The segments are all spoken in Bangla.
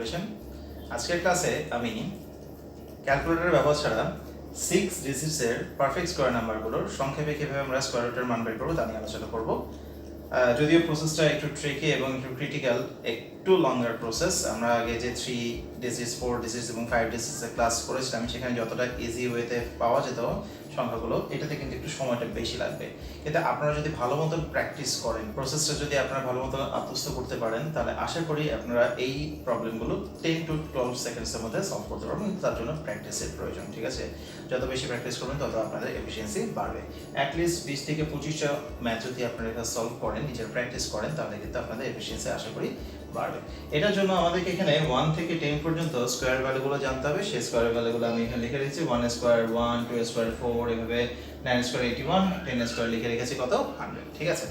ক্যালকুলেশন। আজকের ক্লাসে আমি ক্যালকুলেটরের ব্যবহার ছাড়া 6 ডিজিটসের পারফেক্ট স্কোয়ার নাম্বারগুলোর সংক্ষেপে কীভাবে আমরা স্কোয়ার রুটের মান বের করবো তা নিয়ে আলোচনা করব। যদিও প্রসেসটা একটু ট্রিকি এবং একটু ক্রিটিক্যাল, একটু লঙ্গার প্রসেস। আমরা আগে যে 3 ডিজিটস 4 ডিজিটস এবং 5 ডিজিটসের ক্লাস করেছিলাম সেখানে যতটা ইজি ওয়েতে পাওয়া যেত সংখ্যাগুলো, এটাতে কিন্তু একটু সময়টা বেশি লাগবে। কিন্তু আপনারা যদি ভালো মতন প্র্যাকটিস করেন, প্রসেসটা যদি আপনারা ভালো মতো আত্মস্থ করতে পারেন, তাহলে আশা করি আপনারা এই প্রবলেমগুলো 10 to 12 সেকেন্ডসের মধ্যে সলভ করতে পারবেন। তার জন্য প্র্যাকটিসের প্রয়োজন, ঠিক আছে? যত বেশি প্র্যাকটিস করবেন তত আপনাদের এফিসিয়েন্সি বাড়বে। অ্যাটলিস্ট 20 থেকে 25টা ম্যাথ যদি আপনারা এটা সলভ করেন, নিজের প্র্যাকটিস করেন, তাহলে কিন্তু আপনাদের এফিসিয়েন্সি আশা করি বাড়বে। এটার জন্য আমাদেরকে এখানে 1 থেকে 10 পর্যন্ত স্কোয়ার ভ্যালুগুলো জানতে হবে। সেই স্কোয়ার ভ্যালুগুলো আমি এখানে লিখে রেখেছি। 1 স্কোয়ার 1, 2 স্কোয়ার 4, এভাবে 9 স্কোয়ার 81, 10 স্কোয়ার লিখে রেখেছি কত 100, ঠিক আছে?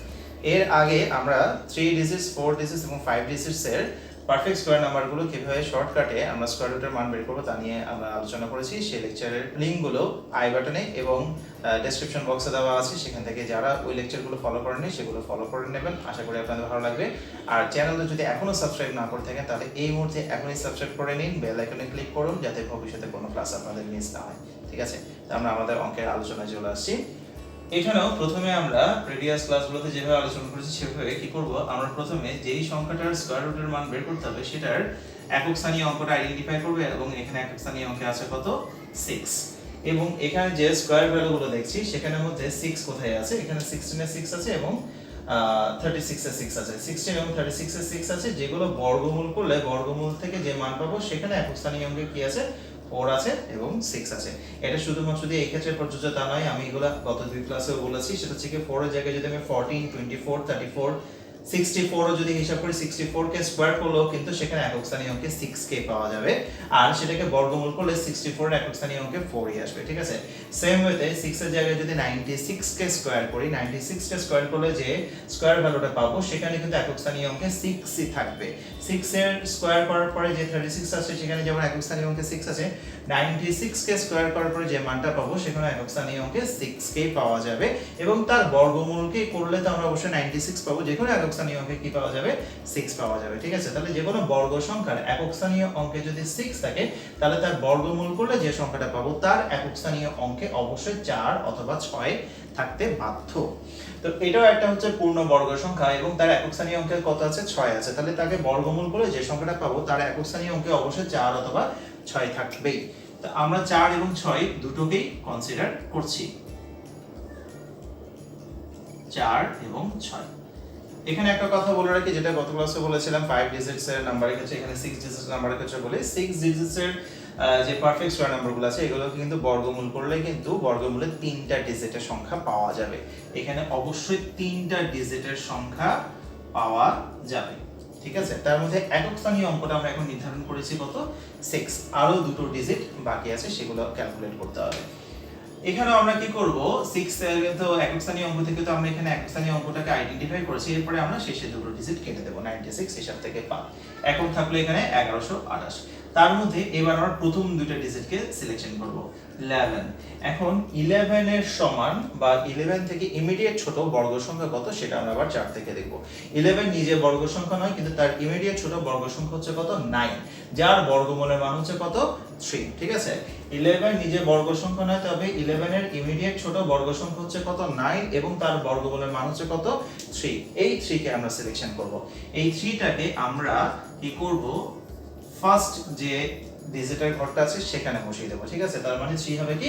এর আগে আমরা 3 ডিজিটস 4 ডিজিটস এবং 5 ডিজিটসের পারফেক্ট স্কোয়ার নাম্বারগুলো কিভাবে শর্টকাটে আমরা স্কোয়ার রুটের মান বের করবো তা নিয়ে আমরা আলোচনা করেছি। সেই লেকচারের লিঙ্কগুলো আই বাটনে এবং ডেসক্রিপশন বক্সে দেওয়া আছে, সেখান থেকে যারা ওই লেকচারগুলো ফলো করেননি সেগুলো ফলো করে নেবেন। আশা করি আপনাদের ভালো লাগবে। আর চ্যানেলটা যদি এখনও সাবস্ক্রাইব না করে থাকেন তাহলে এই মুহূর্তে এখনই সাবস্ক্রাইব করে নিন, বেল আইকনে ক্লিক করুন যাতে ভবিষ্যতে কোনো ক্লাস আপনাদের মিস না হয়, ঠিক আছে? আমরা আমাদের অঙ্কের আলোচনায় চলে আসছি। এখানেও প্রথমে আমরা প্রিভিয়াস ক্লাসগুলোতে যেভাবে আলোচনা করেছি সেভাবে কি করব, আমরা প্রথমে যেই সংখ্যাটার স্কয়ার রুটের মান বের করতে হবে সেটার একক স্থানীয় অঙ্কটা আইডেন্টিফাই করবে এবং এখানে একক স্থানীয় অঙ্কে আছে কত 6, এবং এখানে যে স্কয়ার ভ্যালুগুলো দেখছি সেখানের মধ্যে 6 কোথায় আছে, এখানে 16 এর 6 আছে এবং 36 এর 6 আছে। 16 এবং 36 এর 6 আছে, যেগুলো বর্গমূল করলে বর্গমূল থেকে যে মান পাবো সেখানে একক স্থানীয় অঙ্কে কি আছে 4 আছে এবং 6 আছে। এটা শুধুমাত্র যে এই ক্ষেত্রে প্রযোজ্য তা নয়, আমি এগুলা গত দুই ক্লাসেও বলেছি। সেটা হচ্ছে কি 4 এর জায়গায় যদি আমি 14, 24, 34, 64 ও যদি হিসাব করি 64 কে স্কয়ার করলেও কিন্তু সেখানে একক স্থানীয় অঙ্কে 6 কে পাওয়া যাবে, আর সেটাকে বর্গমূল করলে 64 এর একক স্থানীয় অঙ্কে 4 ই আসবে, ঠিক আছে? সেম ওয়েতে 6 এর জায়গায় যদি 96 কে স্কয়ার করি, 96 কে স্কয়ার করলে যে স্কয়ার ভ্যালুটা পাবো সেখানে কিন্তু একক স্থানীয় অঙ্কে 6 ই থাকবে। 6 এর স্কয়ার করার পরে যে 36 আসছে সেখানে যেমন একক স্থানীয় অঙ্কে 6 আছে, 96 কে স্কয়ার করার পরে যে মানটা পাবো সেখানে একক স্থানীয় অঙ্কে 6 কে পাওয়া যাবে, এবং তার বর্গমূলকে করলে তো আমরা অবশ্যই 96 পাবো, যেকোনো একক স্থানীয় অঙ্কে কি পাওয়া যাবে 6 পাওয়া যাবে, ঠিক আছে? তাহলে যে কোনো বর্গ সংখ্যার একক স্থানীয় অঙ্কে যদি 6 থাকে তাহলে তার বর্গমূল করলে যে সংখ্যাটা পাবো তার একক স্থানীয় অঙ্কে অবশ্যই 4 অথবা 6 থাকতে বাধ্য। তো এটাও একটা হচ্ছে পূর্ণ বর্গ সংখ্যা এবং তার একক স্থানীয় অঙ্কে কত আছে 6 আছে, তাহলে তাকে বর্গমূল করে যে সংখ্যাটা পাবো তার একক স্থানীয় অঙ্কে অবশ্যই 4 অথবা 6 থাকবেই। তো আমরা 4 এবং 6 দুটোকেই কনসিডার করছি, 4 এবং 6। এখানে একটা কথা বলে রাখি, যেটা গত ক্লাসে বলেছিলাম 5 ডিজিটস এর নাম্বারের ক্ষেত্রে, এখানে 6 ডিজিটস নাম্বারের ক্ষেত্রে বলি 6 ডিজিটস এর যে পারফেক্ট স্কয়ার নাম্বারগুলো আছে এগুলোকে কিন্তু বর্গমূল করলে কিন্তু বর্গমূলে 3টা ডিজিটের সংখ্যা পাওয়া যাবে। এখানে অবশ্যই 3টা ডিজিটের সংখ্যা পাওয়া যাবে, ঠিক আছে? তার মধ্যে একক স্থানীয় অঙ্কটা আমরা এখন নির্ধারণ করেছি কত 6, আরো দুটো ডিজিট বাকি আছে সেগুলো ক্যালকুলেট করতে হবে। এখানে আমরা কি করব, 6 এর তো একক স্থানীয় অঙ্ক থেকে তো আমরা এখানে একক স্থানীয় অঙ্কটাকে আইডেন্টিফাই করেছি, এরপরে আমরা শেষে দুটো ডিজিট কেটে দেব, 96 হিসাব থেকে পাই। একক থাকলে এখানে 1128। তার মধ্যে এবার আমরা প্রথম দুটো ডিজিটকে সিলেকশন করব, 11। এখন 11 এর সমান বা 11 থেকে ইমিডিয়েট ছোট বর্গ সংখ্যা কত সেটা আমরা আবার 4 থেকে দেখব। 11 নিজে বর্গ সংখ্যা নয়, কিন্তু তার ইমিডিয়েট ছোট বর্গ সংখ্যা হচ্ছে কত 9, যার বর্গমূলের মান হচ্ছে কত 3, ঠিক আছে? 11 নিজে বর্গ সংখ্যা নয়, তবে 11 এর ইমিডিয়েট ছোট বর্গ সংখ্যা হচ্ছে কত 9 এবং তার বর্গমূলের মান হচ্ছে কত 3। এই 3 কে আমরা সিলেকশন করব। এই 3 টাকে আমরা কি করব, ফার্স্ট যে ডিজিটের ঘরটা আছে সেখানে বসিয়ে দেব, ঠিক আছে? তার মানে 3 হবে কি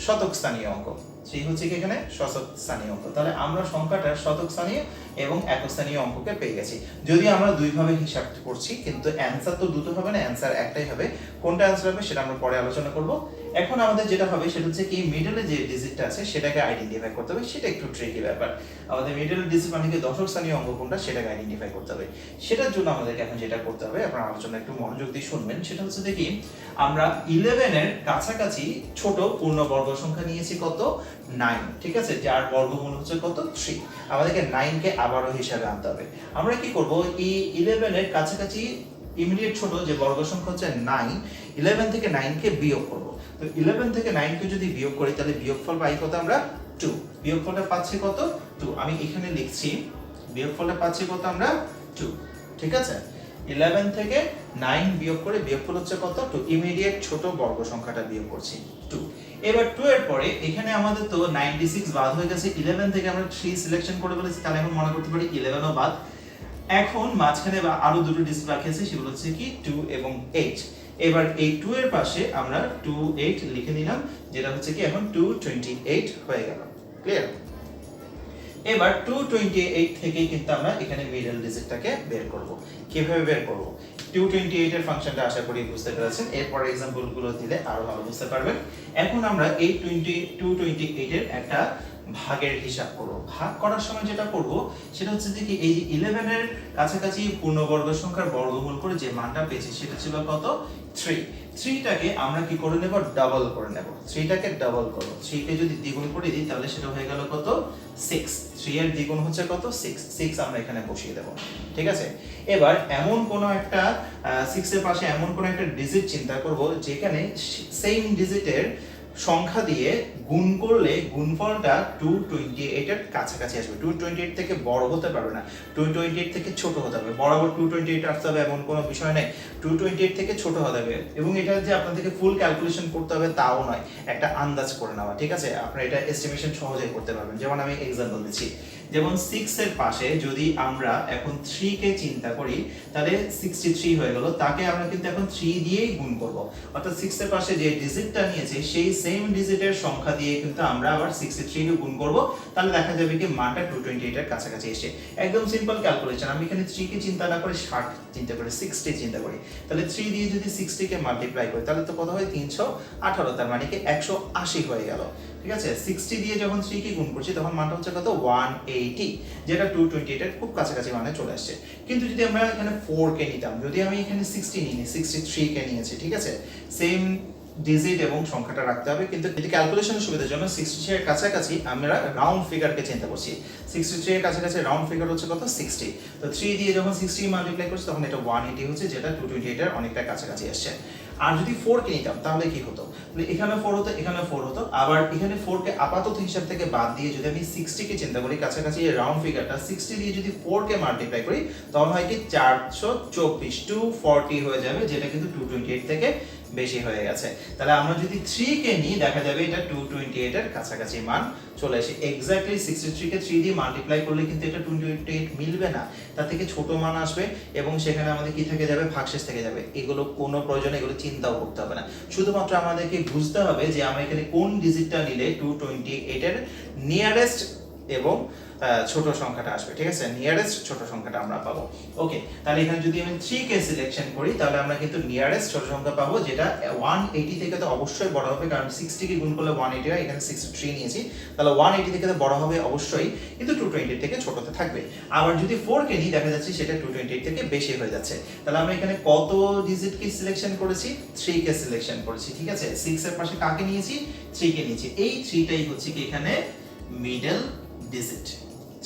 শতক স্থানীয় অঙ্ক, 3 হচ্ছে কি এখানে শতক স্থানীয় অঙ্ক। তাহলে আমরা সংখ্যাটার শতক স্থানীয় এবং একক স্থানীয় অঙ্ককে পেয়ে গেছি। যদি আমরা দুই ভাবে হিসাব করছি, কিন্তু অ্যানসার তো দুটো হবে না, অ্যানসার একটাই হবে। কোনটা অ্যানসার হবে সেটা আমরা পরে আলোচনা করব। এখন আমাদের যেটা হবে সেটা হচ্ছে কি মিডলে যে ডিজিটটা আছে সেটাকে আইডেন্টিফাই করতে হবে। সেটা একটু ট্রিকি ব্যাপার। আমাদের মিডল ডিজিট মানে কি দশক স্থানীয় অঙ্ক কোনটা সেটাকে আইডেন্টিফাই করতে হবে। সেটার জন্য আমাদেরকে এখন যেটা করতে হবে, আপনারা আলোচনা একটু মনোযোগ দিয়ে শুনবেন, সেটা হচ্ছে দেখি আমরা 11 এর কাছাকাছি ছোট পূর্ণ বর্গ সংখ্যা নিয়েছি কত 9, ঠিক আছে? যার বর্গমূল হচ্ছে কত 3। আমাদেরকে 9 কে আবারও হিসাবে আনতে হবে। আমরা কি করব, এই 11 এর কাছাকাছি ইমিডিয়েট ছোট যে বর্গ সংখ্যা হচ্ছে 9, 11 থেকে 9 কে বিয়োগ করব। তো 11 থেকে 9 কে যদি বিয়োগ করি তাহলে বিয়োগফল পাই কত আমরা 2। বিয়োগফলটা পাচ্ছি কত 2, আমি এখানে লিখছি বিয়োগফলটা পাচ্ছি কত আমরা 2, ঠিক আছে? 11 থেকে 9 বিয়োগ করে বিয়োগফল হচ্ছে কত 2 ইমিডিয়েট ছোট বর্গ সংখ্যাটা বিয়োগ করছি 2। এবার 2 এর পরে এখানে আমাদের তো 96 বাদ হয়ে গেছে, 11 থেকে আমরা 3 সিলেকশন করে বলেছি, তাহলে এখন মনে করতে পারি 11 ও বাদ। এখন মাঝখানে আরো দুটো ডিজিট বাকি আছে, সেগুলো হচ্ছে কি 2 এবং 8। এবার এই 2 এর পাশে আমরা 28 লিখে নিলাম, যেটা হচ্ছে কি এখন 228 হয়ে গেল। ক্লিয়ার? এবার 228 থেকেই কিন্তু আমরা এখানে মিডল ডিজিটটাকে বের করব। কিভাবে বের করব? 228 এর ফাংশনটা আশা করি বুঝতে পেরেছেন, এরপর एग्जांपल গুলো দিলে আরো ভালো বুঝতে পারবেন। এখন আমরা এই 228 এর একটা ভাগের হিসাব করব। ভাগ করার সময় যেটা করব সেটা হচ্ছে যে কি এই যে 11 এর কাছাকাছি পূর্ণবর্গ সংখ্যার বর্গমূল করে যে মানটা পেয়েছি সেটা ছিল কত 3। 3টাকে আমরা কি করে নেব ডাবল করে নেব। 3টাকে ডাবল করব, 3 কে যদি দ্বিগুণ করে দিই তাহলে সেটা হয়ে গেল কত 6। 3 এর দ্বিগুণ হচ্ছে কত 6। 6 আমরা এখানে বসিয়ে দেব। ঠিক আছে? এবার এমন কোন একটা 6 এর পাশে এমন কোন একটা ডিজিট চিন্তা করব যেখানে সেম ডিজিটের সংখ্যা দিয়ে গুণ করলে গুণফলটা 228 এর কাছাকাছি আসবে। 228 থেকে বড় হতে পারবে না, 228 থেকে ছোট হতে হবে। বরাবর 228 আসতে হবে এমন কোনো বিষয় নেই, 228 থেকে ছোট হতে হবে। এবং এটা যে আপনাদেরকে ফুল ক্যালকুলেশন করতে হবে তাও নয়, একটা আন্দাজ করে নেওয়া। ঠিক আছে? আপনারা এটা এস্টিমেশন সহজেই করতে পারবেন। যেমন আমি एग्जांपल দিচ্ছি, যেমন 6 এর পাশে যদি আমরা এখন 3 কে চিন্তা করি তাহলে 63 হয়ে গেল, তাকে আমরা কিন্তু এখন 3 দিয়েই গুণ করব। অর্থাৎ 6 এর পাশে যে ডিজিটটা নিয়েছে সেই সেম ডিজিটের সংখ্যা দিয়ে কিন্তু আমরা আবার 63 কে গুণ করব, তাহলে দেখা যাবে কি মানটা 228 এর কাছাকাছি এসে। একদম সিম্পল ক্যালকুলেশন। আমি এখানে 3 কে চিন্তা না করে 60 চিন্তা করি, 60 চিন্তা করি, তাহলে 3 দিয়ে যদি 60 কে মাল্টিপ্লাই করি তাহলে তো কত হয় 318, তার মানে কি 180 হয়ে গেল। ঠিক আছে? 60 দিয়ে যখন 3 কে গুণ করছি তখন মানটা হচ্ছে কত 180, যেটা 228 এর খুব কাছাকাছি মানে চলে আসছে। কিন্তু যদি আমরা এখানে 4 কে নিতাম, যদি আমি এখানে 60 নিই 63 কে নিয়েছি, ঠিক আছে, সেম ডিজিট এবং সংখ্যাটা রাখতে হবে, কিন্তু এটি ক্যালকুলেশনের সুবিধার জন্য 63 এর কাছাকাছি আমরা রাউন্ড ফিগারকে চিন্তা করছি। 63 এর কাছাকাছি রাউন্ড ফিগার হচ্ছে কত 60, তো 3 দিয়ে যখন 60 মাল্টিপ্লাই করছি তখন এটা 180 হচ্ছে, যেটা 228 এর অনেকটা কাছাকাছি আসছে। আর যদি 4 কে নিতাম তাহলে কি হতো, এখানে 4 হতো, এখানে 4 হতো, আবার এখানে 4 কে আপাতত হিসাব থেকে বাদ দিয়ে যদি আমি 60 কে চিন্তা করি কাছাকাছি এই রাউন্ড ফিগারটা 60 দিয়ে যদি 4 কে মাল্টিপ্লাই করি তখন হয় কি 424 240 হয়ে যাবে, যেটা কিন্তু 228 থেকে বেশি হয়ে গেছে। তাহলে আমরা যদি 3 কে নিই দেখা যাবে এটা 228 এর কাছাকাছি মান চলে আসে। এক্স্যাক্টলি 63 কে 3 দিয়ে মাল্টিপ্লাই করলে কিন্তু এটা 228 মিলবে না, তার থেকে ছোট মান আসবে এবং সেখানে আমাদের কি থেকে যাবে ভাগশেষ থেকে যাবে। এগুলো কোনো প্রয়োজনে এগুলো চিন্তাও করতে হবে না, শুধুমাত্র আমাদেরকে বুঝতে হবে যে আমরা এখানে কোন ডিজিটটা নিলে 228 এর নিয়ারেস্ট এবং ছোট সংখ্যাটা আসবে। ঠিক আছে? নিয়ারেস্ট ছোট সংখ্যাটা আমরা পাবো। ওকে, তাহলে এখানে যদি আমি 3 কে সিলেকশন করি তাহলে আমরা কিন্তু নিয়ারেস্ট ছোট সংখ্যা পাবো, যেটা 180 থেকে তো অবশ্যই বড় হবে, কারণ 60 কে গুণ করলে 180 হয়, এখানে 63 নিয়েছি, তাহলে 180 থেকে তো বড় হবে অবশ্যই, কিন্তু 228 থেকে ছোটতে থাকবে। আবার যদি 4 কে নিই দেখা যাচ্ছে সেটা 228 থেকে বেশি হয়ে যাচ্ছে। তাহলে আমরা এখানে কত ডিজিট কি সিলেকশন করেছি 3 কে সিলেকশন করেছি। ঠিক আছে? 6 এর পাশে কাকে নিয়েছি 3 কে নিয়েছি। এই 3 টাই হচ্ছে কি এখানে মিডল ডিজিট,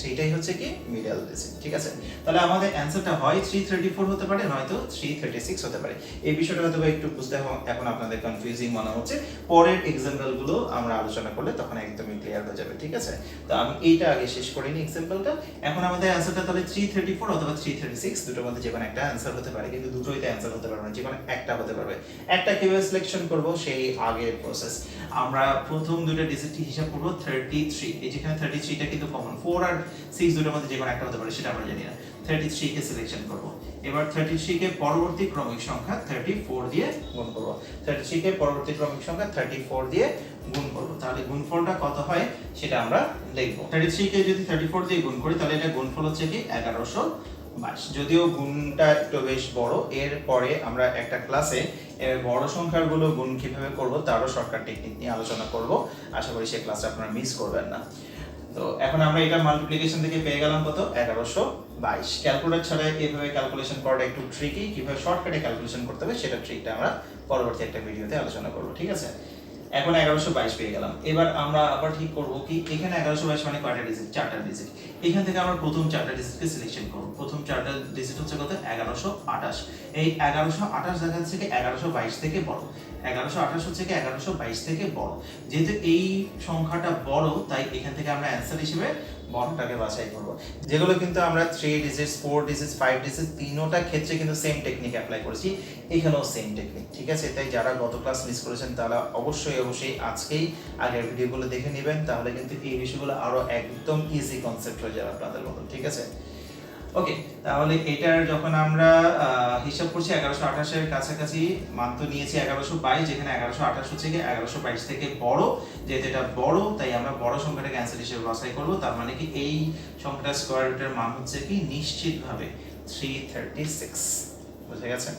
3টাই হচ্ছে কি মিডল ডিজিট। ঠিক আছে? তাহলে আমাদের অ্যানসারটা হয় 334 হতে পারে, নয়তো 336 হতে পারে। এই বিষয়টা হয়তো একটু বুঝতে এখন আপনাদের কনফিউজিং মনে হচ্ছে, পরের एग्जांपल গুলো আমরা আলোচনা করলে তখন একদমই ক্লিয়ার হয়ে যাবে। ঠিক আছে? তো আমি এইটা আগে শেষ করে নিই एग्जांपलটা। এখন আমাদের অ্যানসারটা তাহলে 334 অথবা 336 দুটোর মধ্যে যে কোনো একটা অ্যানসার হতে পারে, কিন্তু দুটোই তো অ্যানসার হতে পারবে না, যে কোনো একটা হতে পারবে। একটা কিভাবে সিলেকশন করব সেই আগের প্রসেস। আমরা প্রথম দুটো ডিজিট হিসাব করব 33। এই যেখানে 33 টা কিন্তু কমন, 4 আর 6 দুটোর মধ্যে যে কোনো একটা হতে পারে, সেটা আমরা জানি না। 33 কে সিলেকশন করব। এবার 33 কে পরবর্তী ক্রমিক সংখ্যা 34 দিয়ে গুণ করব। 33 কে পরবর্তী ক্রমিক সংখ্যা 34 দিয়ে গুণ করব, তাহলে গুণফলটা কত হয় সেটা আমরা লিখব। 33 কে যদি 34 দিয়ে গুণ করি তাহলে এটা গুণফল হচ্ছে কি 1122। যদিও গুণটা একটু বেশ বড়, এর পরে আমরা একটা ক্লাসে বড় সংখ্যাগুলো গুণ কিভাবে করব তারও শর্টকাট টেকনিক নিয়ে আলোচনা করব, আশা করি সেই ক্লাসটা আপনারা মিস করবেন না। তো এখন আমরা এটা মাল্টিপ্লিকেশন থেকে পেয়ে গেলাম কত 1122। ক্যালকুলেটর ছাড়া এভাবে ক্যালকুলেশন করাটা একটু ট্রিকি, কিভাবে শর্টকাটে ক্যালকুলেশন করতে হবে সেটা ট্রিকটা আমরা পরবর্তী একটা ভিডিওতে আলোচনা করব। ঠিক আছে? এখন 1122 পেয়ে গেলাম। এবার আমরা আবার ঠিক করব কি এখানে 1122 মানে কয়টা ডিজিট 4টা ডিজিট। এখান থেকে আমরা প্রথম 4টা ডিজিটকে সিলেকশন করব। প্রথম 4টা ডিজিট হচ্ছে কত 1128। এই 1128 দেখা যাচ্ছে কি 1122 থেকে বড়, 1128 হচ্ছে কি 1122 থেকে বড়। যেহেতু এই সংখ্যাটা বড় তাই এখান থেকে আমরা অ্যানসার হিসেবে বর্গটাকে বাছাই করব। যেগুলো কিন্তু আমরা 3 ডিজিটস 4 ডিজিটস 5 ডিজিটস তিনোটা ক্ষেত্রে কিন্তু সেম টেকনিক অ্যাপ্লাই করেছি, এখানেও সেম টেকনিক, ঠিক আছে? তাই যারা গত ক্লাস মিস করেছেন তারা অবশ্যই আজকেই আগের ভিডিওগুলো দেখে নেবেন, তাহলে কিন্তু এই বিষয়গুলো আরো একদম ইজি কনসেপ্ট হয়ে যাবে আপনাদের মতো, ঠিক আছে? ওকে, তাহলে এটার যখন আমরা হিসাব করছি 1128 এর কাছাকাছি মান তো নিয়েছি 1122, যেখানে 1128 হচ্ছে কি 1122 থেকে বড়, যেহেতু এটা বড় তাই আমরা বড় সংখ্যাটাকে অ্যানসার হিসেবে বাছাই করব। তার মানে কি এই সংখ্যাটার স্কয়ার রুটের মান হচ্ছে কি নিশ্চিতভাবে 336, বুঝে গেছে?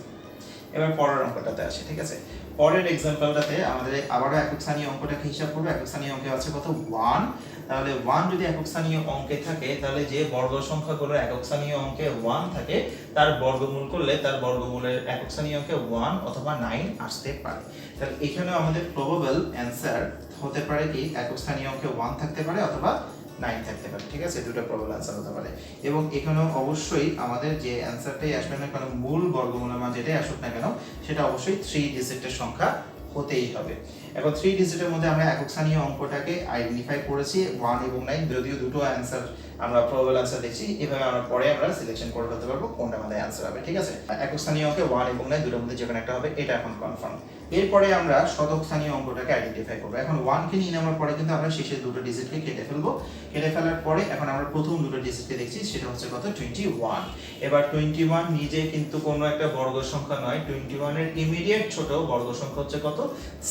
এবার পরের অঙ্কটাতে আসি, ঠিক আছে? পরের एग्जांपलটাতে আমাদের আবারো একক স্থানীয় অঙ্কটাকে হিসাব করব। একক স্থানীয় অঙ্কে আছে কত 1, তাহলে 1 যদি একক স্থানীয় অঙ্কে থাকে তাহলে যে বর্গ সংখ্যাগুলোর একক স্থানীয় অঙ্কে 1 থাকে তার বর্গমূল করলে তার বর্গমূলের একক স্থানীয় অঙ্কে 1 অথবা 9 আসতে পারে। তাহলে এখানেও আমাদের প্রবাবল অ্যানসার হতে পারে কি একক স্থানীয় অঙ্কে 1 থাকতে পারে অথবা 9 থাকতে পারে, ঠিক আছে? দুটো প্রবাবল অ্যানসার হতে পারে। এবং এখানেও অবশ্যই আমাদের যে অ্যানসারটাই আসবে না কেন, মূল বর্গমূলের মান যেটাই আসুক না কেন সেটা অবশ্যই 3 ডিজিটের সংখ্যা হতেই হবে। এখন 3 ডিজিটের মধ্যে আমরা একক স্থানীয় অঙ্কটাকে আইডেন্টিফাই করেছি 1 এবং 9, যদিও দুটো অ্যানসার আমরা প্রবাবল অ্যানসার দেখছি, এভাবে আমরা পরে আমরা সিলেকশন করে ফেলতে পারবো কোনটা আমাদের অ্যানসার হবে, ঠিক আছে? একক স্থানীয় অঙ্কে 1 এবং 9 দুটোর মধ্যে যে কোনো একটা হবে, এটা এখন কনফার্ম। এরপরে আমরা শতক স্থানীয় অঙ্কটাকে আইডেন্টিফাই করব। এখন 1 কে নিয়ে নেওয়ার পরে কিন্তু আমরা শেষের দুটো ডিজিটকে কেটে ফেলবো। কেটে ফেলার পরে এখন আমরা প্রথম দুটো ডিজিটকে দেখছি, সেটা হচ্ছে কত 21। এবার 21 নিজে কিন্তু কোনো একটা বর্গ সংখ্যা নয়, 21 এর ইমিডিয়েট ছোট বর্গ সংখ্যা হচ্ছে কত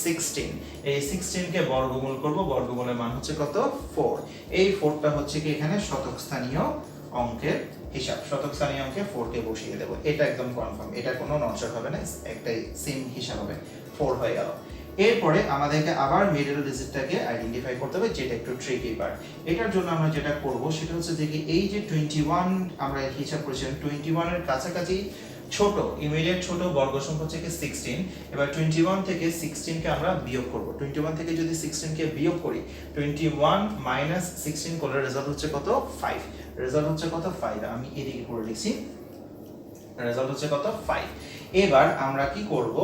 16। এই 16 কে বর্গমূল করব, বর্গমূলের মান হচ্ছে কত 4। এই 4টা হচ্ছে কি এখানে শতক স্থানীয় অঙ্কের হিসাব। শতক স্থানীয় অঙ্কে 4 কে বসিয়ে দেব, এটা একদম কনফার্ম, এটা কোনো ননশট হবে না, একটাই সেম হিসাব হবে, 4 হয়ে গেল। এরপরে আমাদেরকে আবার মিডল ডিজিটটাকে আইডেন্টিফাই করতে হবে, যেটা একটু ট্রিকি পার্ট। এটার জন্য আমরা যেটা করব সেটা হচ্ছে যে এই যে 21 আমরা হিসাব করেছিলাম, 21 এর কাছাকাছি ছোট ইমিডিয়েট ছোট বর্গ সংখ্যা হচ্ছে কি 16। এবার 21 থেকে 16 কে আমরা বিয়োগ করব। 21 থেকে যদি 16 কে বিয়োগ করি, 21 মাইনাস 16 করলে রেজাল্ট হচ্ছে কত 5। রেজাল্ট হচ্ছে কত 5, আমি এদিকে করে লিখছি, রেজাল্ট হচ্ছে কত 5। এবার আমরা কি করব,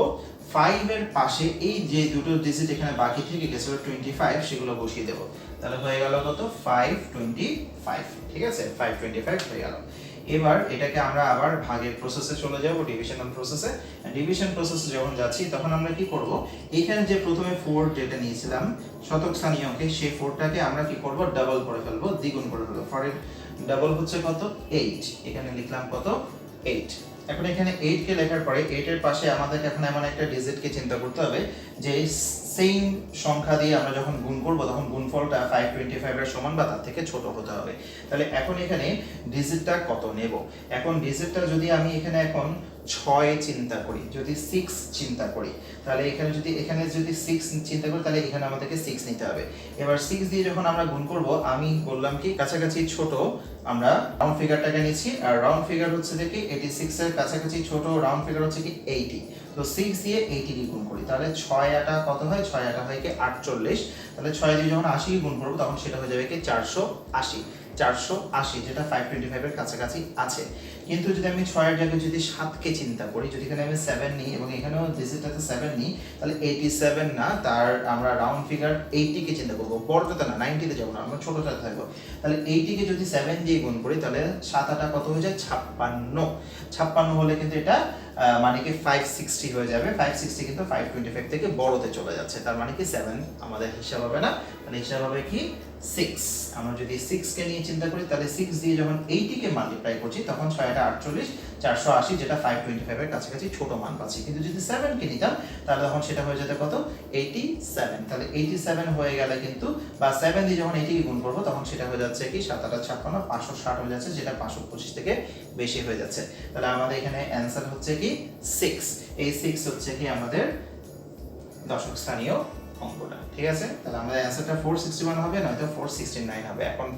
5 এর পাশে এই যে দুটো ডিজিট এখানে বাকি থেকে গেছে 25 সেগুলো বসিয়ে দেব। তাহলে হয়ে গেল কত 525, ঠিক আছে? 525 হয়ে গেল। এবার এটাকে আমরা আবার ভাগের প্রসেসে চলে যাব, ডিভিশনাল প্রসেসে। ডিভিশন প্রসেসে যখন যাচ্ছি তখন আমরা কি করব, এখানে যে প্রথমে 4 যেটা নিয়েছিলাম শতক স্থানীয় অঙ্কে, সেই 4টাকে আমরা কি করব ডাবল করে ফেলবো, দ্বিগুণ করে ফেলবো। 4 এর ডাবল হচ্ছে কত 8, এখানে লিখলাম কত 8। এখন এখানে 8 কে লেখার পরে 8 এর পাশে আমাদের এখন এমন একটা ডিজিটকে চিন্তা করতে হবে যে সেম সংখ্যা দিয়ে আমরা যখন গুণ করব তখন গুণফলটা 525 এর সমান বা তার থেকে ছোট হতে হবে। তাহলে এখন এখানে ডিজিটটা কত নেব, এখন ডিজিটটা যদি আমি এখানে এখন 6 চিন্তা করি, যদি 6 চিন্তা করি, তাহলে এখানে যদি 6 চিন্তা করি তাহলে এখানে আমাদেরকে 6 নিতে হবে। এবার 6 দিয়ে যখন আমরা গুণ করব, আমি বললাম কি কাছাকাছি ছোট আমরা রাউন্ড ফিগারটাকে নিচ্ছি, আর রাউন্ড ফিগার হচ্ছে দেখি 86 এর কাছাকাছি ছোট রাউন্ড ফিগার হচ্ছে কি 80। তো 6 দিয়ে 80 কে গুণ করি, তাহলে 6 আটা কত হয়, 6 আটা হয় কি 48। তাহলে 6 দিয়ে যখন 80 কে গুণ করব তখন সেটা হয়ে যাবে কি 480, 480, যেটা 525 এর কাছাকাছি আছে। কিন্তু যদি আমি 6 এর জায়গায় যদি 7 কে চিন্তা করি, যদি এখানে আমি 7 নিই এবং এখানেও ডিজিটটাতে 7 নিই, তাহলে 87 না, তার আমরা রাউন্ড ফিগার 80 কে চিন্তা করব, বড়টাতে না, 90 তে যাব না, আমরা ছোটটাতে থাকবো। তাহলে 80 কে যদি 7 দিয়ে গুণ করি তাহলে 7 আটা কত হয়ে যায় 56। 56 হলে কিন্তু এটা মানে কি 560 হয়ে যাবে। 560 কিন্তু 525 থেকে বড়তে চলে যাচ্ছে, তার মানে কি 7 আমাদের হিসাব হবে না, তাহলে হিসাব হবে কি 6। আমরা যদি 6 কে নিয়ে চিন্তা করি তাহলে 6 দিয়ে যখন 80 কে মাল্টিপ্লাই করছি তখন 6 টা 48, 480, যেটা 525 এর কাছাকাছি ছোট মান পাচ্ছি। কিন্তু যদি 7 কে নিতাম তাহলে তখন সেটা হয়ে যেত কত 87। তাহলে 87 হয়ে গেলে কিন্তু বা 7 দিয়ে যখন 80 কে গুণ করব তখন সেটা হয়ে যাচ্ছে কি 7 8 56, 560 হয়ে যাচ্ছে, যেটা 525 থেকে বেশি হয়ে যাচ্ছে। তাহলে আমাদের এখানে অ্যানসার হচ্ছে কি 6। এই 6 হচ্ছে কি আমাদের দশক স্থানীয় অঙ্কটা, ঠিক আছে? তাহলে আমাদের অ্যানসারটা 461 হবে, নয়তো 469 হবে। এখন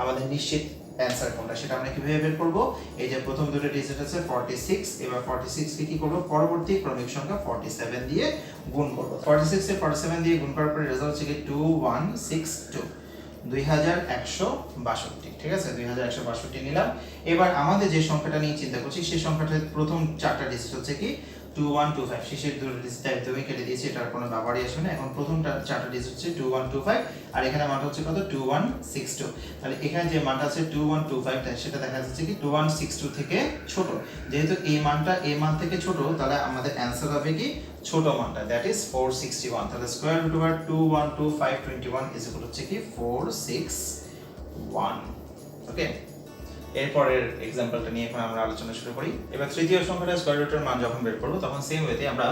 আমাদের নিশ্চিত অ্যানসার কোনটা সেটা আমরা কিভাবে বের করব, এই যে প্রথম দুটো ডিজিট আছে 46, এবার 46 কে কি করব, পরবর্তী ক্রমিক সংখ্যা 47 দিয়ে গুণ করব। 46 এ 47 দিয়ে গুণ করার পরে রেজাল্ট হচ্ছে কি 2162, 2162, ঠিক আছে? 2162 নিলাম। এবার আমাদের যে সংখ্যাটা নিয়ে চিন্তা করছি সেই সংখ্যাটার প্রথম চারটা ডিজিট হচ্ছে কি 2125 শেষের দুটো ডিজিট একদমই কেটে দিয়েছি, এটার কোনো ব্যাপারই আসবে না। এখন প্রথম চারটা ডিজিট হচ্ছে 2125 আর এখানে মানটা হচ্ছে কত 2162। তাহলে এখানে যে মানটা আছে 2125 সেটা দেখা যাচ্ছে কি 2162 থেকে ছোট। যেহেতু এই মানটা এই মান থেকে ছোট তাহলে আমাদের অ্যানসার হবে কি ছোট মানটা, দ্যাট ইজ 461। তাহলে square root over 212521 is equal হচ্ছে কি 461। ওকে, এরপরের এক্সাম্পলটা নিয়ে এখন আমরা আলোচনা শুরু করি। এবার তৃতীয় সংখ্যাটা স্কয়ার রুটের মান যখন বের করব তখন সেম ওয়েতে আমরা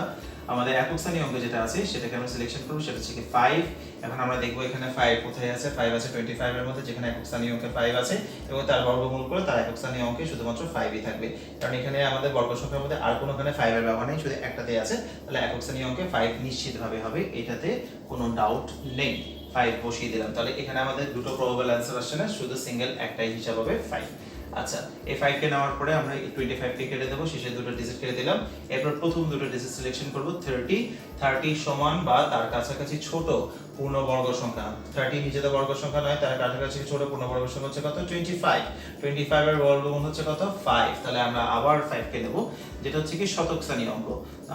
আমাদের একক স্থানীয় অঙ্ক যেটা আছে সেটাকে আমরা সিলেকশন করব, সেটা হচ্ছে কি 5। এখন আমরা দেখব এখানে 5 কোথায় আছে। 5 আছে 25 এর মধ্যে, যেখানে একক স্থানীয় অঙ্কে 5 আছে এবং তার বর্গমূল করে তার একক স্থানীয় অঙ্কে শুধুমাত্র 5ই থাকবে, কারণ এখানে আমাদের বর্গ সংখ্যার মধ্যে আর কোনোখানে 5 এর ব্যবহার নেই, শুধু একটাতেই আছে। তাহলে একক স্থানীয় অঙ্কে 5 নিশ্চিতভাবে হবে, এটাতে কোনো ডাউট নেই। 5 বসিয়ে দিলাম, তাহলে এখানে আমাদের দুটো প্রবাবল অ্যানসার আসছে না, শুধু সিঙ্গেল একটাই হিসাব হবে 5। আচ্ছা, এই 5 কে নেওয়ার পরে আমরা এই 25 কে কেটে দেব, শেষে দুটো ডিজিট কেটে দিলাম। এরপর প্রথম দুটো ডিজিট সিলেকশন করব। 30 সমান বা তার কাছাকাছি ছোট পূর্ণবর্গ সংখ্যা। 30 নিজেদের বর্গ সংখ্যা নয়, তার কাছাকাছি ছোট পূর্ণবর্গ সংখ্যা হচ্ছে কত 25। 25 এর বর্গমূল হচ্ছে কত 5। তাহলে আমরা আবার 5 কে নেব, যেটা হচ্ছে কি শতক স্থানীয় অঙ্ক।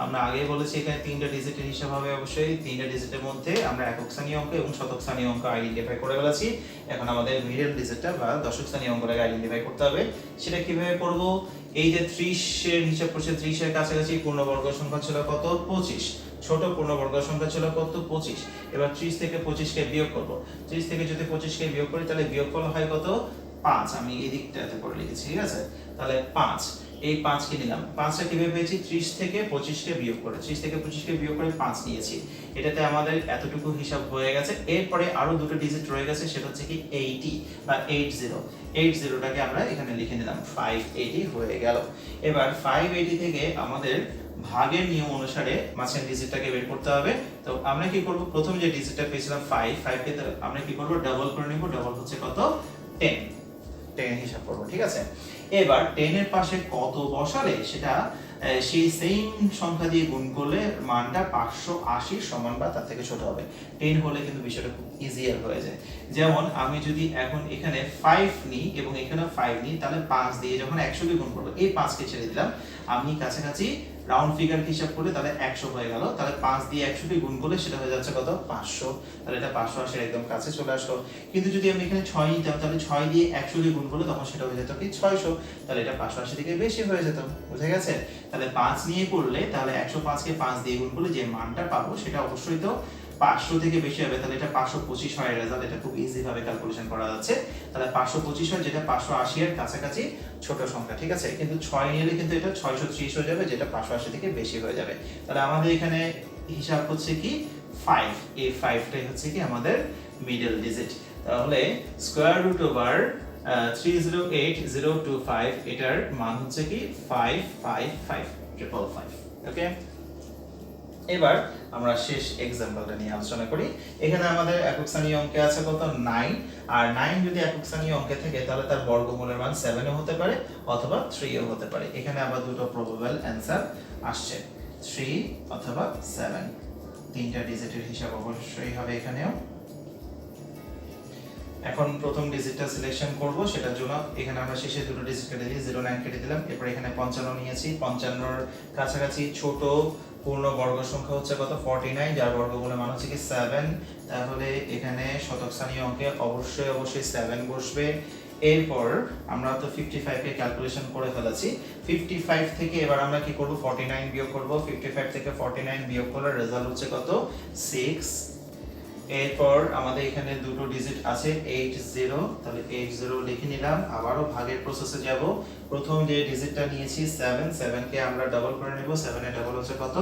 আমরা আগেই বলেছি এখানে তিনটা ডিজিটের হিসাব হবে, অবশ্যই তিনটা ডিজিটের মধ্যে আমরা একক স্থানীয় অঙ্ক এবং শতক স্থানীয় অঙ্ক আইডেন্টিফাই করে ফেলেছি। এখন আমাদের মিডল ডিজিটটা বা দশক স্থানীয় অঙ্কটাকে আইডেন্টিফাই করতে হবে। সেটা কিভাবে করব? এই যে 30 এর হিসাব করছে, 30 এর কাছাকাছি পূর্ণবর্গ সংখ্যা ছিল কত 25, ছোট পূর্ণবর্গ সংখ্যা ছিল কত 25। এবার 30 থেকে 25 কে বিয়োগ করব। 30 থেকে যদি 25 কে বিয়োগ করি তাহলে বিয়োগফল হয় কত 5। আমি এই দিকটাতে করে লিখেছি, ঠিক আছে। তাহলে 5, এই 5 কে নিলাম। 5টা কিভাবে পেয়েছি? 30 থেকে 25 কে বিয়োগ করে, 30 থেকে 25 কে বিয়োগ করে 5 নিয়েছি। এটাতে আমাদের এতটুকু হিসাব হয়ে গেছে। এরপরে আরো দুটো ডিজিট রয়ে গেছে, সেটা হচ্ছে কি 80 বা 80টাকে আমরা এখানে লিখে নিলাম, 580 হয়ে গেল। এবার 580 থেকে আমাদের ভাগের নিয়ম অনুসারে মাঝখানে ডিজিটটাকে বের করতে হবে। তো আমরা কি করব? প্রথম যে ডিজিটটা পেয়েছিলাম 5 কে আমরা কি করব? ডাবল করে নিব। ডাবল হচ্ছে কত 10 হিসাব করব, ঠিক আছে। এবার 10 এর পাশে কত বসালে সেটা সেই সেম সংখ্যা দিয়ে গুণ করলে মানটা 580 সমান বা তার থেকে ছোট হবে। 10 হলে কিন্তু বিষয়টা খুব ইজিয়ার হয়ে যায়। যেমন আমি যদি এখন এখানে 5 নিই এবং এখানে 5 নিই, তাহলে 5 দিয়ে যখন 100 কে গুণ করব, এই 5 কে ছেড়ে দিলাম, আমি কাছাকাছি রাউন্ড ফিগার হিসাব করে তাহলে 100 হয়ে গেল। তাহলে 5 দিয়ে 100 কে গুণ করলে সেটা হয়ে যাচ্ছে কত 500। তাহলে এটা 580 এর একদম কাছে চলে আসলো। কিন্তু যদি আমি এখানে 6 নিতাম তাহলে 6 দিয়ে 100 কে গুণ করলে তখন সেটা হয়ে যেত কি 600। তাহলে এটা 580 থেকে বেশি হয়ে যেত, বুঝা গেছে। তাহলে 5 নিয়ে করলে তাহলে 105 কে 5 দিয়ে গুণ করলে যে মানটা পাবো সেটা অবশ্যই তো 500 থেকে বেশি হবে। তাহলে এটা 525 হয় রেজাল্ট। এটা খুব ইজি ভাবে ক্যালকুলেশন করা যাচ্ছে। তাহলে 525 হয়, যেটা 580 এর কাছাকাছি ছোট সংখ্যা, ঠিক আছে। কিন্তু 6 নিলে কিন্তু এটা 630 হয়ে যাবে, যেটা 580 থেকে বেশি হয়ে যাবে। তাহলে আমাদের এখানে হিসাব হচ্ছে কি 5। এই 5টাই হচ্ছে কি আমাদের মিডল ডিজিট। তাহলে স্কয়ার রুট ওভার 308025 এটার মান হচ্ছে কি 555555। ওকে, এবার আমরা শেষ এক্সাম্পলটা নিয়ে আলোচনা করি। এখানে আমাদের একক স্থানীয় অঙ্কে আছে কত 9, আর 9 যদি একক স্থানীয় অঙ্কে থাকে তাহলে তার বর্গমূলের মান 7 ও হতে পারে অথবা 3 ও হতে পারে। এখানে আবার দুটো প্রবাবল অ্যানসার আসছে, 3 অথবা 7। তিনটা ডিজিটের হিসাব অবশ্যই হবে এখানেও। এখন প্রথম ডিজিটটা সিলেকশন করব, সেটার জন্য এখানে আমরা শেষে দুটো ডিজিট কেটে দিই, 09 কেটে দিলাম। এরপর এখানে 55 নিয়েছি। 55 এর কাছাকাছি ছোট পূর্ণ বর্গ সংখ্যা হচ্ছে কত 49, যার বর্গমূলের মান হচ্ছে কি 7। তাহলে এখানে শতক স্থানীয় অঙ্কে অবশ্যই 7 বসবে। এরপর আমরা তো 55 কে ক্যালকুলেশন করে ফেলেছি। 55 থেকে এবার আমরা কি করব? 49 বিয়োগ করব। 55 থেকে 49 বিয়োগ করলে রেজাল্ট হচ্ছে কত 6। এরপর আমাদের এখানে দুটো ডিজিট আছে 80, তাহলে 80 লিখে নিলাম। আবারও ভাগের প্রসেসে যাব। প্রথম যে ডিজিটটা নিয়েছি 7 কে আমরা ডাবল করে নেব। 7 এর ডাবল হচ্ছে কত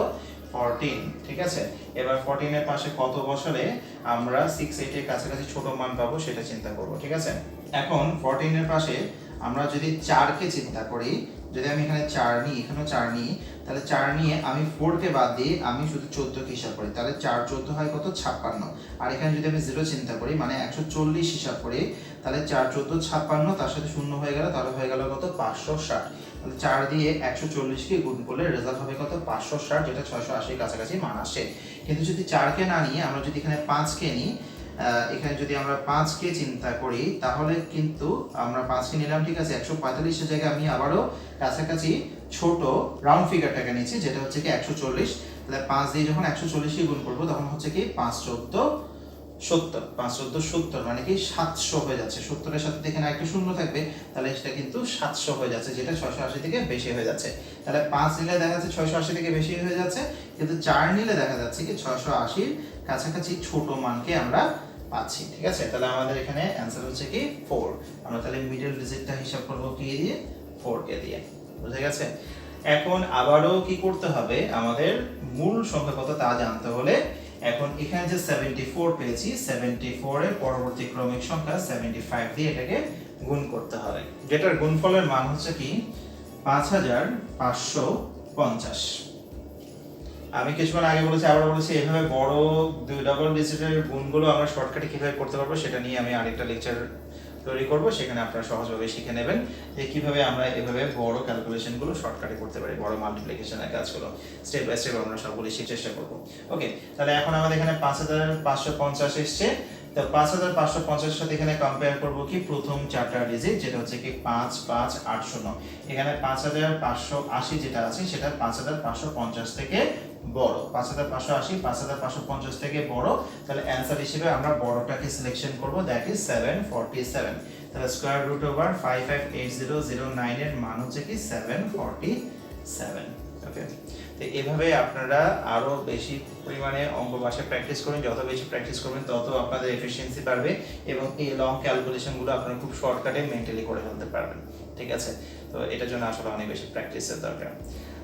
14, ঠিক আছে। এবার 14 এর পাশে কত বসালে আমরা 68 এর কাছাকাছি ছোট মান পাবো সেটা চিন্তা করব, ঠিক আছে। এখন 14 এর পাশে আমরা যদি 4 কে চিন্তা করি, যদি আমি এখানে 4 নিই, এখানেও 4 নিই, তাহলে 4 নিয়ে আমি 4 কে বাদ দিয়ে আমি শুধু 14 কে হিসাব করি, তাহলে 4 14 হয় কত 56। আর এখানে যদি আমি 0 চিন্তা করি, মানে 140 হিসাব করি, তাহলে 4 14 56, তার সাথে শূন্য হয়ে গেল, তাহলে হয়ে গেল কত 560। তাহলে 4 দিয়ে 140 কে গুণ করলে রেজাল্ট হবে কত 560, যেটা 680 এর কাছাকাছি মান আসে। কিন্তু যদি 4 কে না নিয়ে আমরা যদি এখানে 5 কে নিই, এখানে যদি আমরা 5 কে চিন্তা করি তাহলে কিন্তু আমরা 5 কে নিলাম, ঠিক আছে। 145 এর জায়গায় আমি আবারও কাছাকাছি ছোট রাউন্ড ফিগারটাকে নিচ্ছি, যেটা হচ্ছে কি 140। তাহলে 5 দিয়ে যখন 140 কে গুণ করবো তখন হচ্ছে কি 5 14 70, 5 14 70 মানে কি 700 হয়ে যাচ্ছে। 70 এর সাথে এখানে একটা শূন্য থাকবে, তাহলে সেটা কিন্তু 700 হয়ে যাচ্ছে, যেটা 680 থেকে বেশি হয়ে যাচ্ছে। তাহলে 5 নিলে দেখা যাচ্ছে 680 থেকে বেশি হয়ে যাচ্ছে, কিন্তু 4 নিলে দেখা যাচ্ছে কি 680 এর কাছাকাছি ছোট মানকে আমরা পাচ্ছি। ঠিক আছে, তাহলে আমাদের এখানে অ্যান্সার হচ্ছে কি 4। আমরা তাহলে মিডল ডিজিটটা হিসাব করব কি দিয়ে, 4 কে দিয়ে। বুঝে গেছে? এখন আবারও কি করতে হবে, আমাদের মূল সংখ্যা কত তা জানতে হলে এখন এখানে যে 74 পেয়েছি, 74 এর পরবর্তী ক্রমিক সংখ্যা 75 দিয়ে এটাকে গুণ করতে হবে, যেটার গুণফলের মান হচ্ছে কি 5550। আমি কিছুক্ষণ আগে বলেছি, আবার বলেছি, এভাবে বড় দুই ডাবল ডিজিটের গুণগুলো আমরা শর্টকাটে কিভাবে করতে পারবো সেটা নিয়ে আমি আরেকটা লেকচার তৈরি করব, সেখানে আপনারা সহজভাবে শিখে নেবেন যে কিভাবে আমরা এভাবে বড় ক্যালকুলেশনগুলো শর্টকাটে করতে পারি, বড় মাল্টিপ্লিকেশনের কাজগুলো স্টেপ বাই স্টেপ আমরা সবগুলো শিখার চেষ্টা করব। ওকে, তাহলে এখন আমাদের এখানে 5550 এসেছে। তো 5550 এর সাথে এখানে কম্পেয়ার করব কি প্রথম চারটা ডিজিট, যেটা হচ্ছে কি 5580। এখানে 5580 যেটা আছে সেটা 5550 থেকে বড়, 5580 5550 থেকে বড়। তাহলে অ্যানসার হিসেবে আমরা বড়টাকে সিলেকশন করব, দ্যাট ইজ 747। তাহলে স্কয়ার রুট ওভার 558009 এর মান হচ্ছে কি 747। ওকে, তো এভাবে আপনারা আরো বেশি পরিমাণে অঙ্ক বাসায় প্র্যাকটিস করুন। যত বেশি প্র্যাকটিস করবেন তত আপনাদের এফিশিয়েন্সি বাড়বে এবং এই লং ক্যালকুলেশনগুলো আপনারা খুব শর্টকাটে মেন্টালি করে ফেলতে পারবেন। ঠিক আছে, তো এটার জন্য আসলে অনেক বেশি প্র্যাকটিসের দরকার।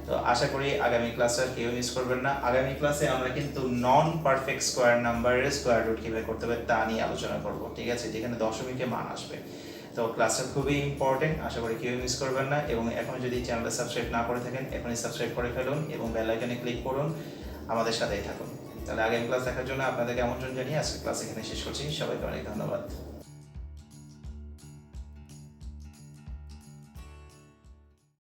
তো আশা করি আগামী ক্লাসে আর কেউ মিস করবেন না। আগামী ক্লাসে আমরা কিন্তু নন পারফেক্ট স্কয়ার নাম্বারের স্কয়ার রুট কিভাবে করতে হবে তা নিয়ে আলোচনা করব। ঠিক আছে, যেখানে দশমিকে মান আসবে। তো ক্লাসটা খুবই ইম্পর্টেন্ট, আশা করি কেউ মিস করবেন না। এবং এখন যদি চ্যানেলটা সাবস্ক্রাইব না করে থাকেন এখনই সাবস্ক্রাইব করে ফেলুন এবং বেল আইকনে ক্লিক করুন, আমাদের সাথেই থাকুন। তাহলে আগামী ক্লাস দেখার জন্য আপনাদেরকে আমন্ত্রণ জানিয়ে আজকে ক্লাস এখানে শেষ করছি। সবাইকে অনেক ধন্যবাদ।